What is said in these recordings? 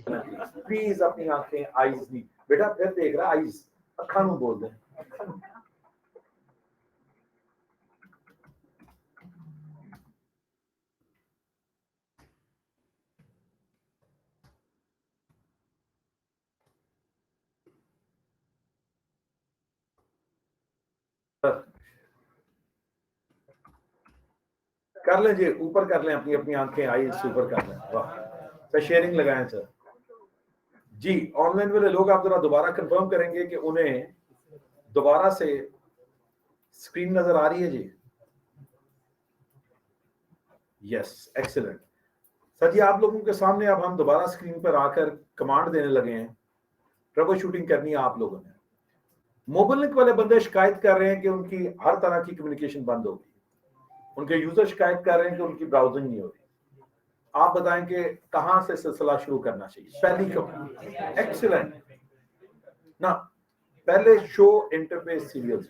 Please अपनी आंखें eyes नहीं बेटा फिर देख रहा आईज अखा नूं बोल दे कर लें जी ऊपर कर लें अपनी अपनी आंखें आईज ऊपर कर लें वाह सर शेयरिंग लगाएं सर जी ऑनलाइन वाले लोग आप जरा दोबारा कंफर्म करेंगे कि उन्हें दोबारा से स्क्रीन नजर आ रही है जी यस एक्सीलेंट सर जी आप लोगों के सामने अब हम दोबारा स्क्रीन पर आकर कमांड देने लगे हैं ट्रबल शूटिंग करनी है आप लोगों ने मोबाइल लिंक वाले बंदे शिकायत कर रहे हैं कि उनकी हर तरह की कम्युनिकेशन बंद हो गई उनके यूजर शिकायत कर रहे हैं कि उनकी ब्राउजिंग नहीं हो रही आप बताएं कि कहां से सिलसिला शुरू करना चाहिए पहली एक्सीलेंट ना पहले शो इंटरफेस सीरियल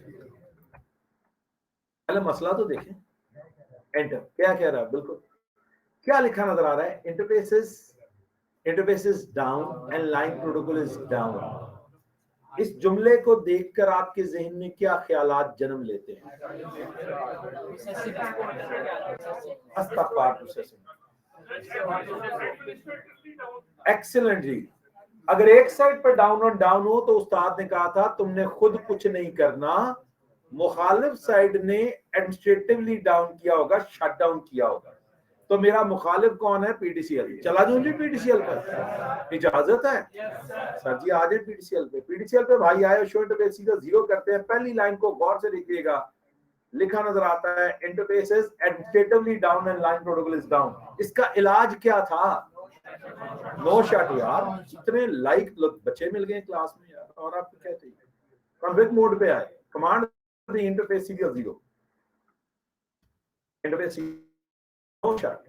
पहले मसला तो देखें एंटर क्या कह रहा है बिल्कुल क्या लिखा नजर आ रहा है interface is down and line protocol is down इस जुमले को देखकर आपके जहन में क्या ख्यालात जन्म लेते हैं एक्सीलेंट जी अगर एक साइड पर डाउन हो तो उस्ताद ने कहा था तुमने खुद कुछ नहीं करना मुखालिफ साइड ने एडमिनिस्ट्रेटिवली डाउन किया होगा शट डाउन किया होगा तो मेरा मुखालिफ कौन है पीडीसीएल चला दूं जी पीडीसीएल पर इजाजत है सर जी आ जाए पीडीसीएल पे भाई आए शो इंटरफेस सीधा जीरो करते हैं पहली लाइन को गौर से लिखिएगा लिखा नजर आता है interface is administratively down and line protocol is down इसका इलाज क्या था नो शट यार इतने लाइक बच्चे मिल गए क्लास में यार और आपको क्या चाहिए कॉन्फ्लिक्ट मोड पे आए command the interface serial zero interface no shut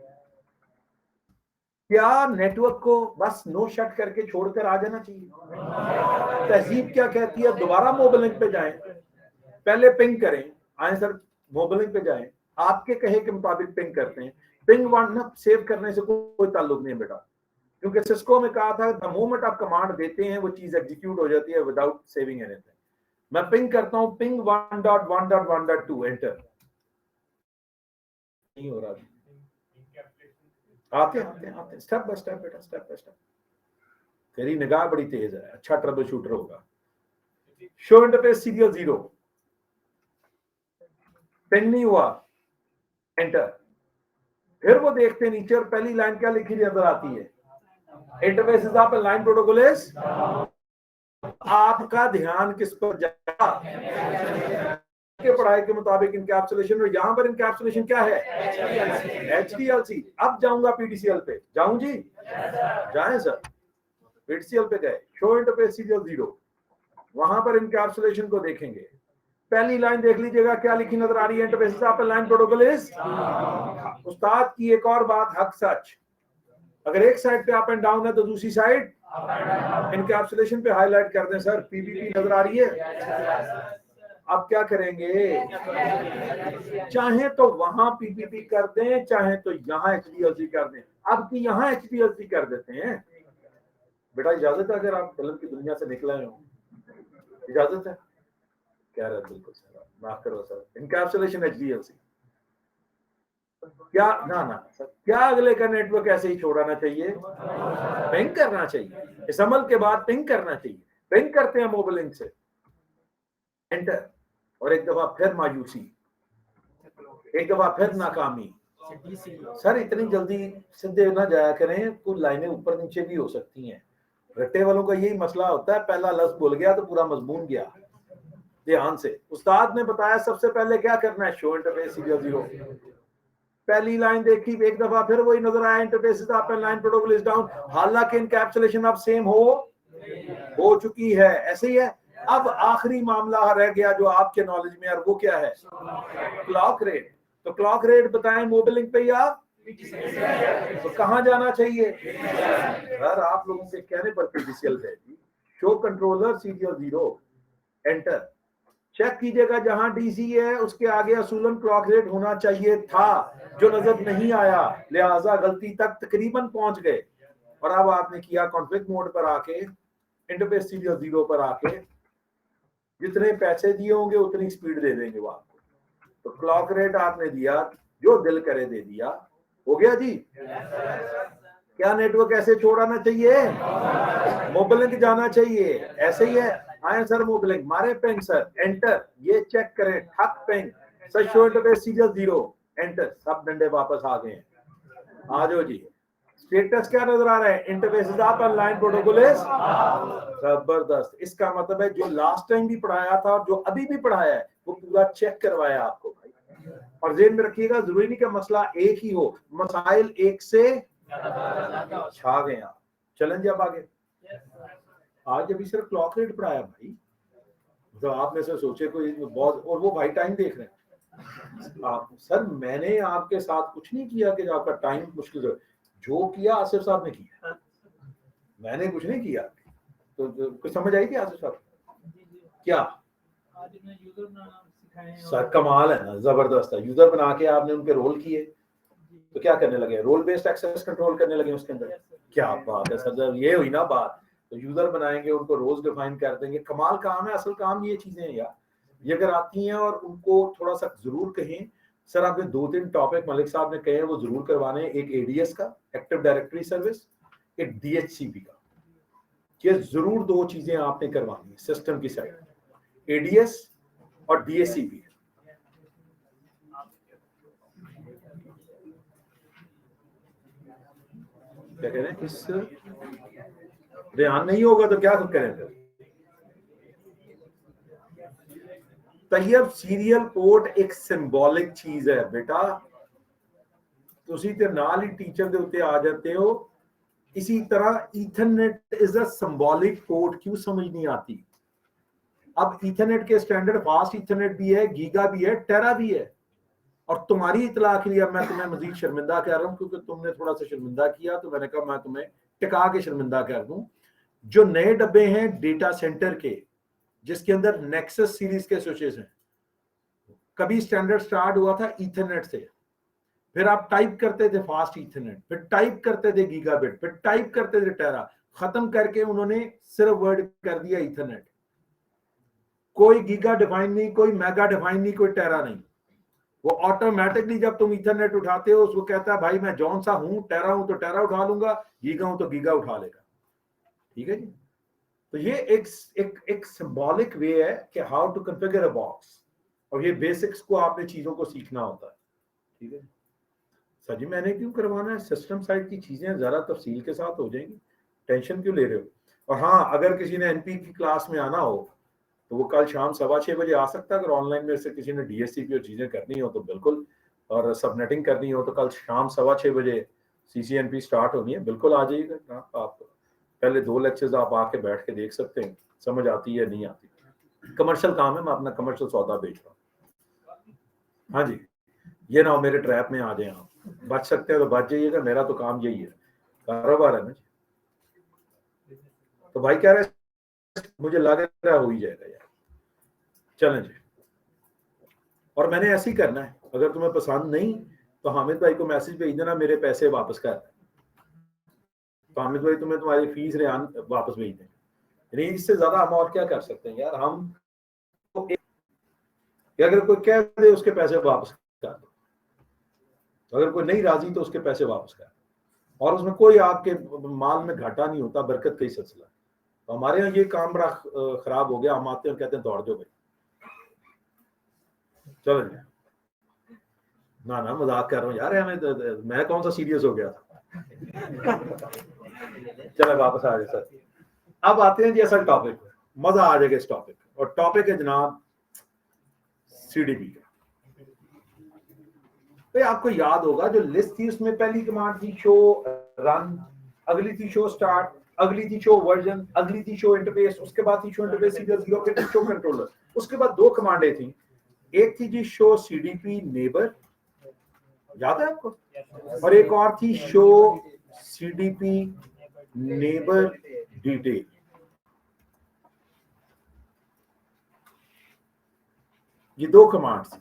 क्या नेटवर्क को बस नो शट करके छोड़कर आ जाना चाहिए तहजीब क्या कहती है दोबारा मोबाइल लिंक पे जाएं पहले पिंग करें आए सर मोबाइल लिंक पे जाएं आपके कहे के मुताबिक पिंग करते हैं पिंग वन ना सेव करने से कोई ताल्लुक नहीं है बेटा क्योंकि सिस्को में कहा था द मोमेंट आप कमांड देते हैं वो चीज एग्जीक्यूट हो जाती है विदाउट सेविंग एनीथिंग मैं पिंग करता हूं पिंग 1.1.1.2 एंटर नहीं हो रहा आते स्टेप बाय स्टेप बेटा स्टेप बाय स्टेप तेरी निगाह बड़ी तेज है अच्छा ट्रबल शूटर होगा show interface serial zero ping नहीं हुआ एंटर फिर वो देखते हैं नीचे और पहली लाइन क्या लिखी नजर आती है interface is up and line protocol is आपका ध्यान किस पर जाएगा के पढ़ाई के मुताबिक इनकैप्सुलेशन और यहां पर इनकैप्सुलेशन क्या है एचडीएलसी अब जाऊंगा पीडीसीएल पे जाऊं जी जाएं सर पीडीसीएल पे गए शो इंटरफेस सीरियल जीरो वहां पर इनकैप्सुलेशन को देखेंगे पहली लाइन देख लीजिएगा क्या लिखी नजर आ रही है interface up and line protocol is उस्ताद की एक और बात हक सच अगर एक साइड पे अप एंड डाउन है तो दूसरी साइड इनकैप्सुलेशन पे हाईलाइट कर दें सर पीपीपी नजर आ रही है अब क्या करेंगे चाहे तो वहां पीपीपी कर दें चाहे तो यहाँ एचडीएलसी कर दें अब की यहाँ एचडीएलसी कर देते हैं बेटा इजाजत है अगर आप फिल्म की दुनिया से निकले हो इजाजत है कह रहे बिल्कुल सर माफ करो सर इनकैप्सुलेशन एचडीएलसी क्या ना सर क्या अगले का नेटवर्क ऐसे ही छोड़ाना चाहिए पिंग करना चाहिए इस अमल के बाद पिंग करना चाहिए पिंग करते हैं मोबाइल लिंक से एंटर और एक दफा फिर मायूसी एक दफा फिर नाकामी सर इतनी जल्दी सीधे ना जाया करें कुछ लाइनें ऊपर नीचे भी हो सकती हैं रट्टे वालों का यही मसला होता है पहला लफ्ज भूल गया तो पूरा मजमून गया ध्यान से उस्ताद ने बताया सबसे पहले क्या करना है शो इंटरफेस सीरियल जीरो पहली लाइन देखी एक दफा फिर वही नजर आया interface is up and line protocol is down हालांकि इनकैप्सुलेशन अब सेम हो चुकी है ऐसे ही है अब आखिरी मामला रह गया जो आपके नॉलेज में और वो क्या है क्लॉक रेट तो क्लॉक रेट बताएं मोबाइल लिंक पे या तो कहां जाना चाहिए सर आप लोगों के कहने पर पीडीसीएल है show controller serial zero enter check कीजिएगा जहां डीसी है उसके आगे असूलन क्लॉक रेट होना चाहिए था जो नजर नहीं आया लिहाजा गलती तक तकरीबन पहुंच गए और अब आपने किया कॉन्फ्लिक्ट मोड पर आके, इंटरफेस सीरियल 0 पर आके, जितने पैसे दिए होंगे उतनी स्पीड दे देंगे वो आपको। तो क्लॉक रेट आपने दिया, जो दिल करे दे दिया, हो गया जी। क्या नेटवर्क ऐसे छोड़ाना चाहिए? मोबिलिंग जाना चाहिए, ऐसे ही है। आए सर मोबिलिंग मारे पेंग सर, एंटर, ये चेक करें, ठक पेंग sir, show interface serial 0, enter, सब डंडे वापस आ गए। आ जाओ जी। स्टेटस क्या नजर आ रहा है? Interface is up and line protocol is जबरदस्त। इसका मतलब है जो लास्ट टाइम भी पढ़ाया था और जो अभी भी पढ़ाया है वो पूरा चेक करवाया आपको भाई। और जेन में रखिएगा, जरूरी नहीं कि मसला एक ही हो, मसाइल एक से छा गए आप। चलें जी अब आगे। आज अभी सिर्फ क्लॉक रेट पढ़ाया भाई, तो आप में से सोचे कोई बहुत, और वो भाई टाइम देख रहे हैं आप। सर मैंने आपके साथ कुछ नहीं किया कि आपका टाइम मुश्किल हो, जो किया आसिफ साहब ने किया, मैंने कुछ नहीं किया। तो कुछ समझ आई थी आसिफ साहब? क्या सर कमाल है ना, जबरदस्त है। यूजर बना के आपने उनके रोल किए, तो क्या करने लगे? रोल बेस्ड एक्सेस कंट्रोल करने लगे उसके अंदर। क्या बात है सर, जब ये हुई ना बात, तो यूजर बनाएंगे, उनको रोज डिफाइन कर देंगे। कमाल काम है, असल काम ये चीजें हैं यार। ये अगर आती हैं और उनको थोड़ा सा जरूर कहें, सर आपने 2-3 टॉपिक मलिक साहब ने कहे हैं वो जरूर करवाने हैं। एक एडीएस का, एक्टिव डायरेक्टरी सर्विस, एक डीएचसीपी का। ये जरूर 2 चीजें आपने करवानी है सिस्टम की साइड, एडीएस और डीएचसीपी। क्या कह रहे हैं? इस ध्यान नहीं होगा तो क्या करें फिर? तैयब सीरियल पोर्ट एक सिंबॉलिक चीज है बेटा, ਤੁਸੀਂ ਤੇ ਨਾਲ ਹੀ टीचर ਦੇ ਉੱਤੇ आ जाते हो। इसी तरह Ethernet is a symbolic port, क्यों समझ नहीं आती? अब ईथरनेट के स्टैंडर्ड फास्ट ईथरनेट भी है, गीगा भी है, टेरा भी है। और तुम्हारी इतला के लिए मैं तुम्हें मजीद शर्मिंदा कर रहा हूं, क्योंकि तुमने थोड़ा सा शर्मिंदा किया, तो मैंने कहा मैं तुम्हें टिका के शर्मिंदा कर दूं। जो नए डब्बे हैं डेटा सेंटर के, जिसके अंदर नेक्सस सीरीज के स्विचेस हैं, कभी स्टैंडर्ड स्टार्ट हुआ था ईथरनेट से, फिर आप टाइप करते थे फास्ट ईथरनेट, फिर टाइप करते थे गीगाबिट, फिर टाइप करते थे टेरा, खत्म करके उन्होंने सिर्फ वर्ड कर दिया ईथरनेट। कोई गीगा डिफाइन नहीं, कोई मेगा डिफाइन नहीं, कोई टेरा नहीं। वो ऑटोमेटिकली जब तुम ईथरनेट उठाते हो, उसको कहता है भाई मैं जौन सा हूं, टेरा हूं तो टेरा उठा लूंगा, गीगा हूं तो गीगा उठा लेगा। ठीक है जी। तो ये एक सिंबॉलिक वे है कि how to configure a box, और ये बेसिक्स को आपने चीजों को सीखना होता है। ठीक है सर जी, मैंने क्यों करवाना है? सिस्टम साइड की चीजें जरा तफसील के साथ हो जाएंगी, टेंशन क्यों ले रहे हो? और हाँ, अगर किसी ने एनपी की क्लास में आना हो तो वो कल शाम 6:15 बजे आ सकता है। अगर ऑनलाइन में से किसी ने डीएससीपी और चीजें करनी हो तो बिल्कुल, और सबनेटिंग करनी हो तो कल शाम 6:15 बजे सीसीएनपी स्टार्ट होनी है, बिल्कुल आ जाइएगा। आप पहले 2 लेक्चर्स आप आके बैठ के देख सकते हैं, समझ आती है नहीं आती। कमर्शियल काम है, मैं अपना कमर्शियल सौदा बेच रहा हूँ। हाँ जी, ये ना हो मेरे ट्रैप में आ जाए आप। बच सकते हैं तो बच जाइएगा, मेरा तो काम यही है, कारोबार है ना जी। तो भाई कह रहे मुझे लग रहा हो ही जाएगा यार। चलें जी, और मैंने ऐसे ही करना है। अगर तुम्हें पसंद नहीं तो हामिद भाई को मैसेज भेज देना, मेरे पैसे वापस कर। तो हामिद भाई तुम्हें तुम्हारी फीस रेहान वापस भेज देंगे। रेंज से ज्यादा हम और क्या कर सकते हैं यार? हम तो अगर कोई कह दे उसके पैसे वापस कर दो, अगर कोई नहीं राजी तो उसके पैसे वापस कर, और उसमें कोई आपके माल में घाटा नहीं होता, बरकत का ही सिलसिला। तो हमारे यहाँ ये काम बड़ा खराब हो गया। हम आते हैं कहते हैं दौड़ जाओ भाई। चलो ना मजाक कर रहा हूँ यार, हमें मैं कौन सा सीरियस हो गया था। चलो वापस आ गए सर। अब आते हैं जी असल टॉपिक पे, मजा आ जाएगा इस टॉपिक। और टॉपिक है जनाब सीडीपी का। तो आपको याद होगा जो लिस्ट थी उसमें पहली कमांड थी शो रन, अगली थी शो स्टार्ट, अगली थी शो वर्जन, अगली थी शो इंटरफेस, उसके बाद थी शो इंटरफेस सीरियल 0, फिर शो कंट्रोलर। उसके बाद 2 कमांडें थी, एक थी जी शो सीडीपी नेबर, याद है आपको, और एक और थी शो सीडीपी नेबर डिटेल। ये 2 कमांड्स।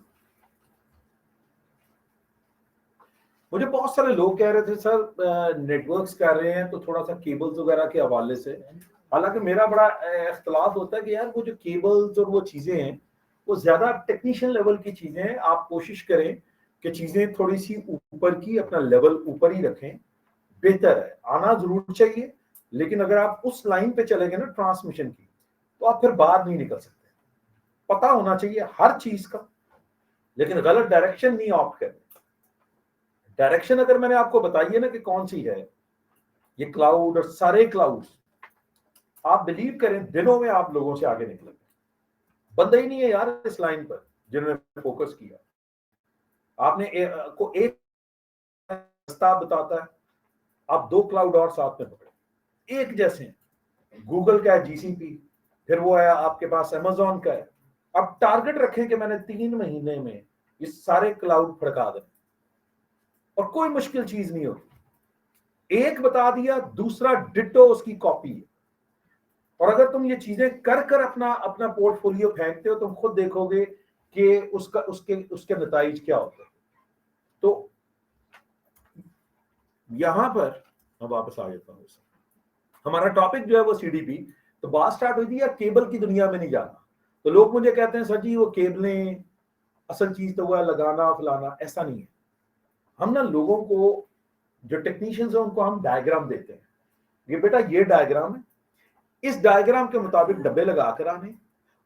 मुझे बहुत सारे लोग कह रहे थे सर नेटवर्क्स कर रहे हैं तो थोड़ा सा केबल्स वगैरह के हवाले से, हालांकि मेरा बड़ा इख्तलाफ होता है कि यार वो जो केबल्स और वो चीजें हैं वो ज्यादा टेक्नीशियन लेवल की चीजें हैं। आप कोशिश करें कि चीजें थोड़ी सी ऊपर की, अपना लेवल ऊपर ही रखें, बेहतर है। आना जरूर चाहिए, लेकिन अगर आप उस लाइन पे चलेंगे ना ट्रांसमिशन की, तो आप फिर बाहर नहीं निकल सकते। पता होना चाहिए हर चीज का, लेकिन गलत डायरेक्शन नहीं ऑप्ट करनी। डायरेक्शन अगर मैंने आपको बताई है ना कि कौन सी है, ये क्लाउड और सारे क्लाउड्स, आप बिलीव करें दिनों में आप लोगों से आगे निकलेंगे। बंदा ही नहीं है यार इस लाइन पर जिन्होंने फोकस किया। आपने को एक रास्ता बताता है, आप 2 क्लाउड और साथ में पकड़े, एक जैसे हैं। गूगल का है जीसीपी, फिर वो है आपके पास अमेजोन का है। अब टारगेट रखें कि मैंने 3 महीने में ये सारे क्लाउड फड़का दें, और कोई मुश्किल चीज नहीं होती। एक बता दिया, दूसरा डिट्टो उसकी कॉपी है। और अगर तुम ये चीजें कर कर अपना अपना पोर्टफोलियो फेंकते हो, तुम खुद देखोगे कि उसका उसके उसके नतीजे क्या होते हैं। तो यहां पर मैं वापस आ जाता हूं। हमारा टॉपिक जो है वो सीडीपी। तो बात स्टार्ट हुई थी यार केबल की दुनिया में नहीं जाना। तो लोग मुझे कहते हैं सर जी वो केबलें, असल चीज तो वो है लगाना फलाना। ऐसा नहीं है। हम ना लोगों को, जो टेक्नीशियंस है उनको हम डायग्राम देते हैं, ये बेटा ये डायग्राम है, इस डायग्राम के मुताबिक डब्बे लगा कर आने,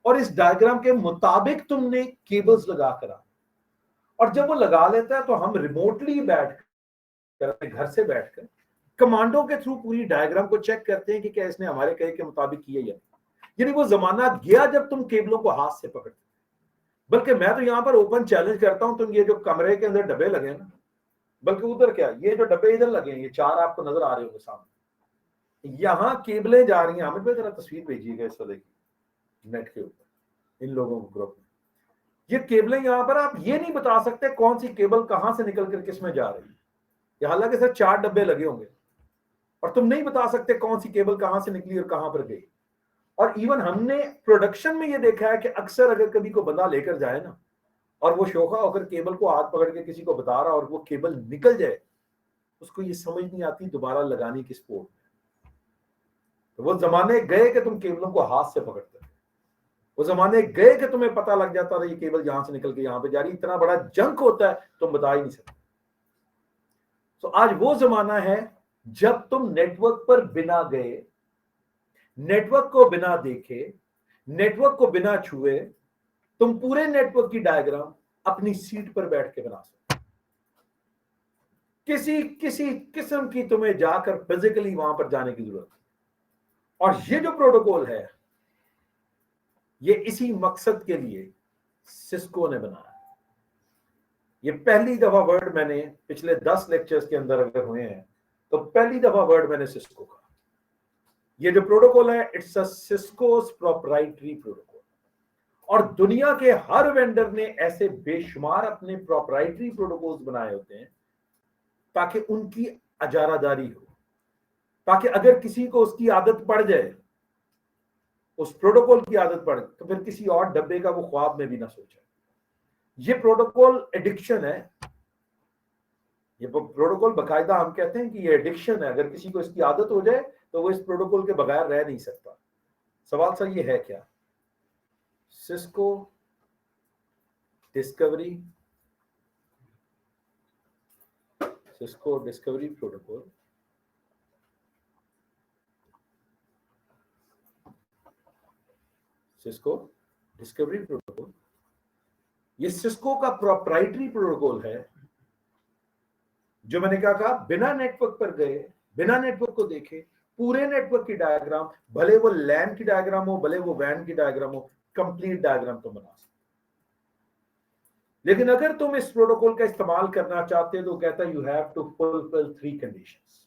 और इस डायग्राम के मुताबिक तुमने केबल्स लगा कर आने। और जब वो लगा लेता है तो हम रिमोटली बैठ कर, घर से बैठकर कमांडो के थ्रू पूरी डायग्राम को चेक करते हैं कि क्या इसने हमारे कहे के मुताबिक किया या नहीं। यानी वो जमाना गया जब तुम केबलों को हाथ से पकड़ते। बल्कि मैं तो यहां पर ओपन चैलेंज करता हूं, तुम ये जो कमरे के अंदर डब्बे लगे ना, बल्कि उधर क्या, ये जो डब्बे इधर लगे हैं, ये 4 आपको नजर आ रहे होंगे सामने, यहां केबलें जा रही हैं। हामिद भाई जरा तस्वीर भेजिएगा इस वाले की नेट के ऊपर, इन लोगों को ग्रुप में। ये केबलें यहां पर, आप ये नहीं बता सकते कौन सी केबल कहां से निकल कर किस में जा रही है। हालांकि सर 4 डब्बे लगे होंगे, और तुम नहीं बता सकते कौन सी केबल कहां से निकली और कहां पर गई। और इवन हमने प्रोडक्शन में ये देखा है कि अक्सर अगर कभी को बंदा लेकर जाए ना, और वो शोखा होकर केबल को हाथ पकड़ के किसी को बता रहा और वो केबल निकल जाए, उसको ये समझ नहीं आती दोबारा लगानी किस पोर्ट में। तो वो जमाने गए कि तुम केबलों को हाथ से पकड़ते थे। वो जमाने गए कि तुम्हें पता लग जाता था ये केबल यहां से निकल के यहां पे जा रही। इतना बड़ा जंक होता है तुम बता ही नहीं सकते। तो आज वो जमाना है जब तुम नेटवर्क पर बिना गए, नेटवर्क को बिना देखे, नेटवर्क को बिना छुए, तुम पूरे नेटवर्क की डायग्राम अपनी सीट पर बैठ के बना सकते। किसी किसी किस्म की तुम्हें जाकर फिजिकली वहां पर जाने की जरूरत। और ये जो प्रोटोकॉल है, ये इसी मकसद के लिए सिस्को ने बनाया। ये पहली दफा वर्ड मैंने पिछले 10 लेक्चर्स के अंदर अगर हुए हैं, तो पहली दफा वर्ड मैंने सिस्को का। ये जो प्रोटोकॉल है, इट्स अ सिस्कोस प्रोप्राइटरी प्रोटोकॉल। और दुनिया के हर वेंडर ने ऐसे बेशुमार अपने प्रोप्राइटरी प्रोटोकॉल्स बनाए होते हैं ताकि उनकी अजारादारी हो, ताकि अगर किसी को उसकी आदत पड़ जाए, उस प्रोटोकॉल की आदत पड़, तो फिर किसी और डब्बे का वो ख्वाब में भी ना सोचे। ये प्रोटोकॉल एडिक्शन है। ये प्रोटोकॉल बकायदा हम कहते हैं कि ये एडिक्शन है। अगर किसी को इसकी आदत हो जाए तो वो इस प्रोटोकॉल के बगैर रह नहीं सकता। सवाल सर ये है क्या? Cisco discovery, Cisco discovery protocol, Cisco discovery protocol, ये सिस्को का प्रोप्राइटरी प्रोटोकॉल है, जो मैंने क्या कहा, बिना नेटवर्क पर गए, बिना नेटवर्क को देखे, पूरे नेटवर्क की डायग्राम, भले वो लैन की डायग्राम हो, भले वो वैन की डायग्राम हो, कंप्लीट डायग्राम तुम बना सकते। लेकिन अगर तुम इस प्रोटोकॉल का इस्तेमाल करना चाहते हो तो कहता है you have to fulfil 3 conditions.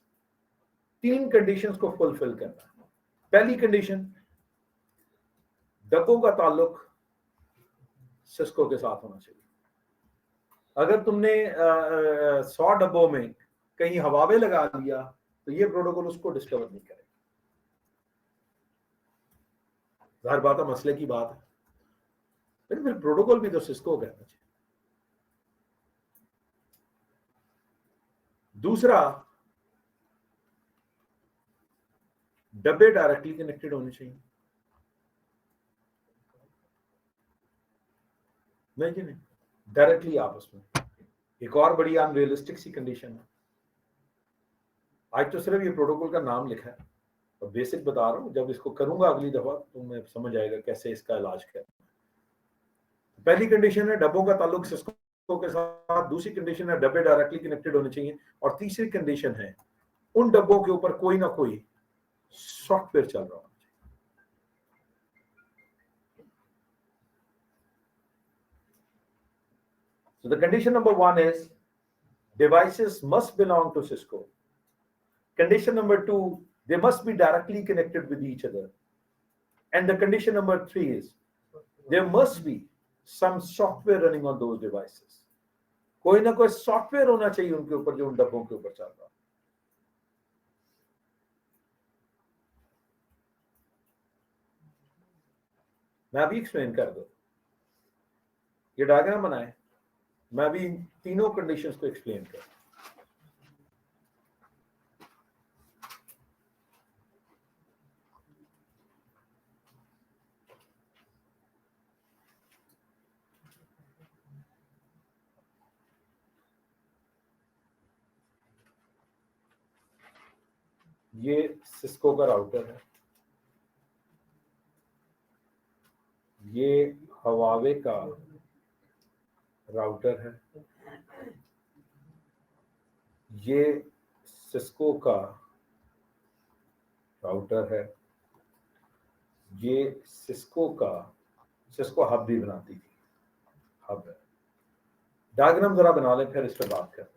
3 conditions को फुलफिल करना। पहली कंडीशन, डब्बों का ताल्लुक सिस्को के साथ होना चाहिए। अगर तुमने 100 डब्बों में कहीं हवावे लगा लिया तो ये प्रोटोकॉल उसको डिस्कवर नहीं करेगा। जाहिर बात है, मसले की बात है, फिर प्रोटोकॉल भी तो सिस्को कहना चाहिए। दूसरा, डब्बे डायरेक्टली कनेक्टेड होने चाहिए, नहीं जी नहीं, डायरेक्टली आपस में। एक और बड़ी अनरियलिस्टिक सी कंडीशन है, आज तो सिर्फ ये प्रोटोकॉल का नाम लिखा है और बेसिक बता रहा हूं, जब इसको करूंगा अगली दफा तो मैं समझ आएगा कैसे इसका इलाज करना है। पहली कंडीशन है डब्बों का ताल्लुक सिस्को के साथ, दूसरी कंडीशन है डब्बे डायरेक्टली कनेक्टेड होने चाहिए, और तीसरी कंडीशन है उन डब्बों के ऊपर कोई ना कोई सॉफ्टवेयर चल रहा हो। So the condition number 1 is devices must belong to Cisco. Condition number 2, they must be directly connected with each other. And the condition number 3 is there must be some software running on those devices. कोई ना कोई software होना चाहिए उनके ऊपर जो उन डब्बों के ऊपर चल रहा। मैं अभी एक्सप्लेन कर दूं, ये डायग्राम बनाए, मैं अभी तीनों कंडीशंस को एक्सप्लेन कर। ये सिस्को का राउटर है, ये हवावे का राउटर है, ये सिस्को का राउटर है, ये सिस्को हब भी बनाती थी, हब है। डायग्राम जरा बना लें, फिर इस पर बात करते हैं।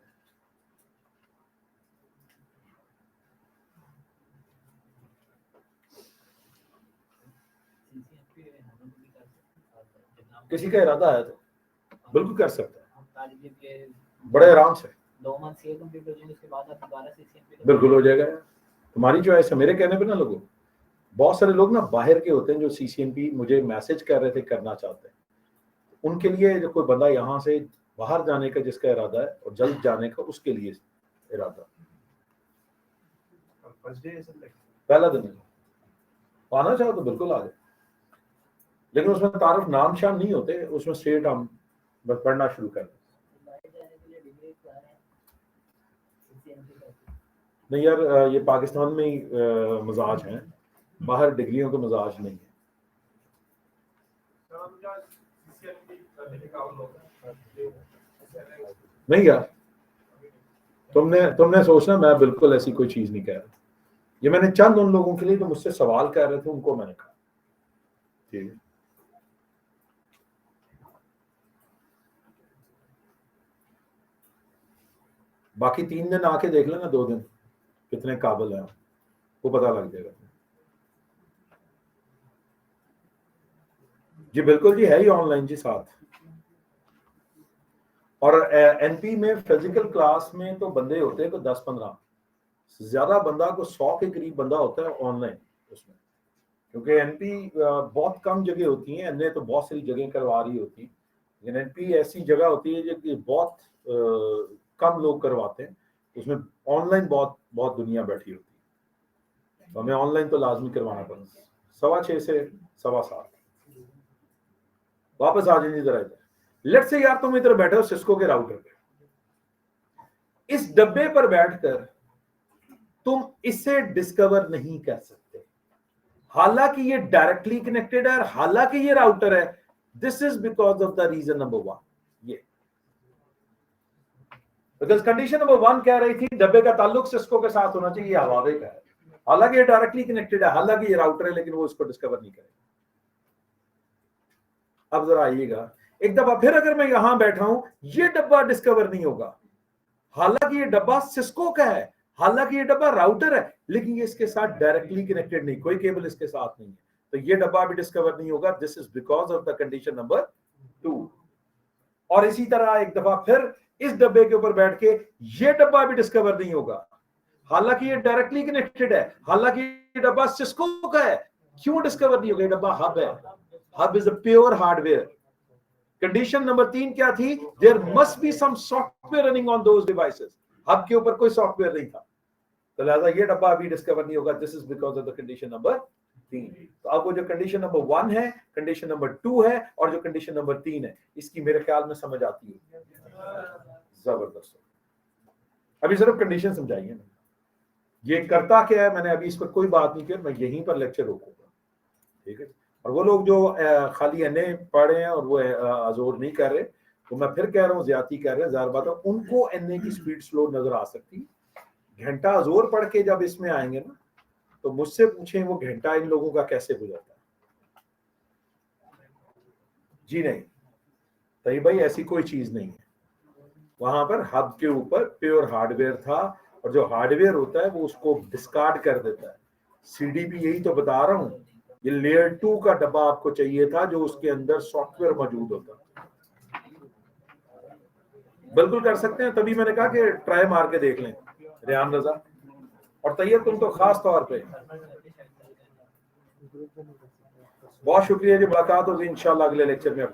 किसी का इरादा है तो बिल्कुल कर सकते हैं, बड़े आराम से, 2 मंथ से कंप्लीट हो जाएंगे, उसके बाद आप दोबारा सीसीएमपी बिल्कुल हो जाएगा। तुम्हारी चॉइस है, मेरे कहने पे ना लोगों, बहुत सारे लोग ना बाहर के होते हैं जो सीसीएमपी मुझे मैसेज कर रहे थे करना चाहते हैं, उनके लिए जो कोई बंदा यहाँ से बाहर जाने का जिसका इरादा है और जल्द जाने का, उसके लिए इरादा पहला दिन है, आना चाहो तो बिल्कुल आ जाए, लेकिन उसमें तारुफ नाम शाम नहीं होते, उसमें स्ट्रेट हम बस पढ़ना शुरू कर दें। नहीं यार, ये पाकिस्तान में ही मजाज हैं, बाहर डिग्रियों के मजाज नहीं है। नहीं यार, तुमने सोचना, मैं बिल्कुल ऐसी कोई चीज नहीं कह रहा, ये मैंने चंद उन लोगों के लिए जो मुझसे सवाल कर रहे थे उनको मैंने कहा, ठीक है। बाकी 3 दिन आके देख लेना, 2 दिन कितने काबिल है वो पता लग जाएगा। जी बिल्कुल जी, है ही ऑनलाइन जी साथ। और एनपी में फिजिकल क्लास में तो बंदे होते हैं तो 10-15, ज्यादा बंदा को 100 के करीब बंदा होता है ऑनलाइन उसमें, क्योंकि एनपी बहुत कम जगह होती है, एनए तो बहुत सारी जगह करवा रही होती है, लेकिन एनपी ऐसी जगह होती है जो बहुत कम लोग करवाते हैं, उसमें ऑनलाइन बहुत दुनिया बैठी होती है, तो हमें ऑनलाइन तो लाजमी करवाना पड़ता है। 6:15 से 7:15 वापस आ जाइए जरा इधर। लेट्स से यार तुम इधर बैठे हो सिस्को के राउटर पे, इस डब्बे पर बैठकर तुम इसे डिस्कवर नहीं कर सकते, हालांकि ये डायरेक्टली कनेक्टेड है, हालांकि ये राउटर है। This is because of the reason number 1, ये बिकॉज कंडीशन नंबर 1 कह रही थी डब्बे का ताल्लुक सिस्को के साथ होना चाहिए, हवावे का है, हालांकि ये डायरेक्टली कनेक्टेड है, हालांकि ये राउटर है, लेकिन वो इसको डिस्कवर नहीं करेगा। अब जरा आइएगा एक दफा फिर, अगर मैं यहां बैठा हूं, ये डब्बा डिस्कवर नहीं होगा, हालांकि ये डब्बा सिस्को का है, हालांकि ये डब्बा राउटर है, लेकिन ये इसके साथ डायरेक्टली कनेक्टेड नहीं, कोई केबल इसके साथ नहीं है, तो ये डब्बा भी डिस्कवर नहीं होगा। This is because of the condition number 2। और इसी तरह एक दफा फिर इस डब्बे के ऊपर बैठ के ये डब्बा भी डिस्कवर नहीं होगा, हालांकि ये डायरेक्टली कनेक्टेड है, हालांकि ये डब्बा सिस्को का है, क्यों डिस्कवर नहीं होगा? ये डब्बा हब है, hub is a pure hardware. Condition number 3 क्या थी? There must be some software running on those devices. Hub के ऊपर कोई सॉफ्टवेयर नहीं था, तो लिहाजा ये डब्बा अभी डिस्कवर नहीं होगा। This is because of the condition number 3। तो अब वो जो कंडीशन नंबर 1 है, कंडीशन नंबर 2 है और जो कंडीशन नंबर 3 है, इसकी मेरे ख्याल में समझ आती है। जबरदस्त। अभी सिर्फ कंडीशन समझाइए ना, ये करता क्या है, मैंने अभी इस पर कोई बात नहीं की, मैं यहीं पर लेक्चर रोकूंगा, ठीक है। और वो लोग जो खाली एनए पढ़ रहे हैं और वो अजोर नहीं कर रहे, तो मैं फिर कह रहा हूँ ज्यादती कर रहे हैं, ज़ाहिर बात है उनको एनए की स्पीड स्लो नजर आ सकती है। घंटा अजोर पढ़ के जब इसमें आएंगे ना, तो मुझसे पूछें वो घंटा इन लोगों का कैसे गुजरता है। जी नहीं तभी भाई, ऐसी कोई चीज नहीं है। वहां पर हब के ऊपर प्योर हार्डवेयर था, और जो हार्डवेयर होता है वो उसको डिस्कार्ड कर देता है। सीडी भी यही तो बता रहा हूँ, ये लेयर 2 का डब्बा आपको चाहिए था जो उसके अंदर सॉफ्टवेयर मौजूद होता। बिल्कुल कर सकते हैं, तभी मैंने कहा कि ट्राई मार के देख लें। रेहान रजा और तैयब, तुम तो खास तौर पे बहुत शुक्रिया जी, मुलाकात होगी इंशाल्लाह अगले लेक्चर में।